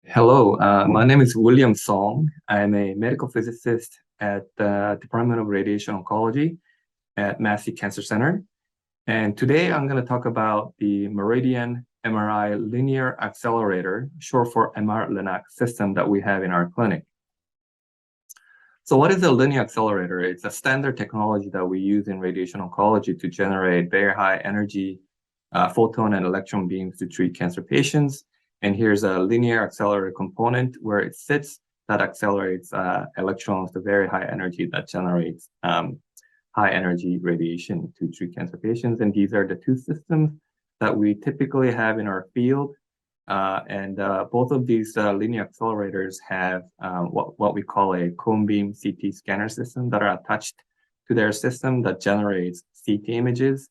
Hello, my name is William Song. I'm a medical physicist at the Department of Radiation Oncology at Massey Cancer Center. And today I'm going to talk about the MRIdian MRI Linear Accelerator, short for MR-Linac system that we have in our clinic. So what is a linear accelerator? It's a standard technology that we use in radiation oncology to generate very high energy photon and electron beams to treat cancer patients. And here's a linear accelerator component where it sits that accelerates electrons to very high energy that generates high energy radiation to treat cancer patients. And these are the two systems that we typically have in our field. Both of these linear accelerators have what we call a cone beam CT scanner system that are attached to their system that generates CT images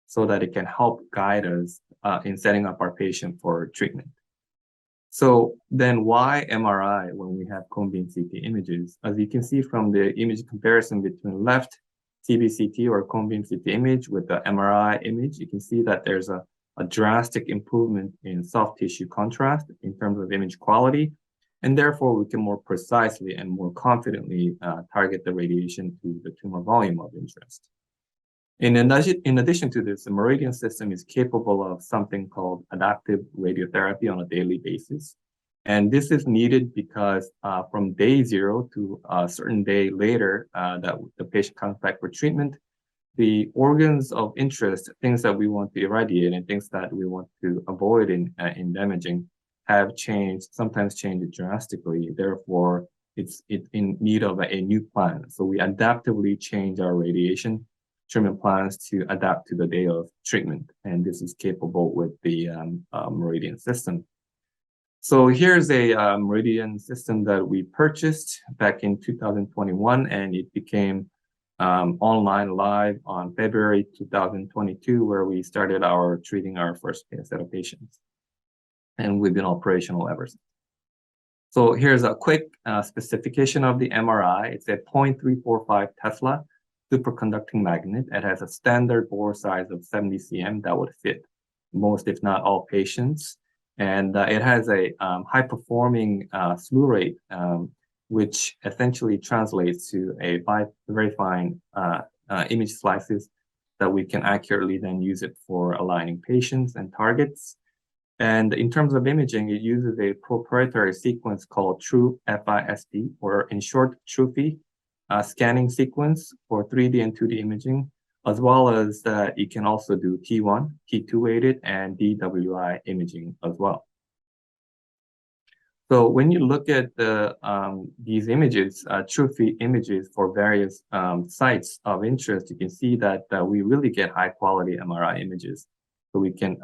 so that it can help guide us in setting up our patient for treatment. So then why MRI when we have cone beam CT images? As you can see from the image comparison between left CBCT or cone beam CT image with the MRI image, you can see that there's a drastic improvement in soft tissue contrast in terms of image quality, and therefore we can more precisely and more confidently target the radiation to the tumor volume of interest. In addition to this, the MRIdian system is capable of something called adaptive radiotherapy on a daily basis. And this is needed because from day 0 to a certain day later that the patient comes back for treatment, the organs of interest, things that we want to irradiate and things that we want to avoid in damaging, have changed, sometimes changed drastically. Therefore, it's in need of a new plan. So we adaptively change our radiation treatment plans to adapt to the day of treatment. And this is capable with the MRIdian system. So here's a MRIdian system that we purchased back in 2021, and it became online live on February 2022, where we started treating our first set of patients. And we've been operational ever since. So here's a quick specification of the MRI. It's a 0.345 Tesla superconducting magnet. It has a standard bore size of 70 cm that would fit most, if not all, patients. And it has a high-performing slew rate, which essentially translates to a very fine image slices that we can accurately then use it for aligning patients and targets. And in terms of imaging, it uses a proprietary sequence called TRUFI, or in short, TRUFI, scanning sequence for 3D and 2D imaging, as well as it can also do T1, T2 weighted, and DWI imaging as well. So when you look at these images, TRUFI images for various sites of interest, you can see that we really get high quality MRI images. So we can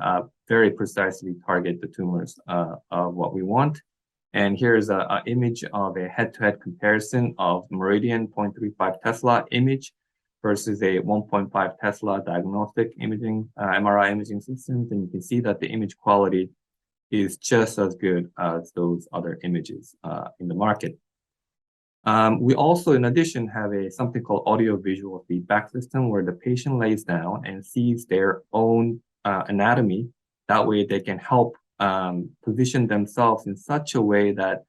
very precisely target the tumors of what we want. And here's an image of a head-to-head comparison of MRIdian 0.35 Tesla image versus a 1.5 Tesla diagnostic imaging MRI imaging systems. And you can see that the image quality is just as good as those other images in the market. We also, in addition, have something called audio-visual feedback system where the patient lays down and sees their own anatomy. That way they can help position themselves in such a way that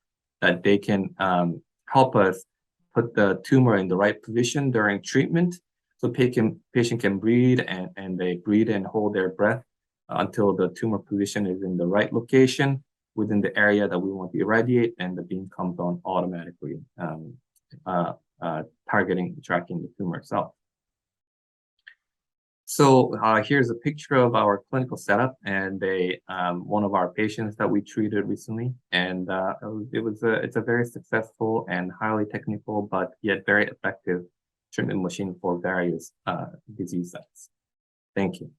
they can help us put the tumor in the right position during treatment. So patient can breathe and they breathe and hold their breath until the tumor position is in the right location within the area that we want to irradiate, and the beam comes on automatically, tracking the tumor itself. So here's a picture of our clinical setup and one of our patients that we treated recently. And it's a very successful and highly technical, but yet very effective treatment machine for various disease sites. Thank you.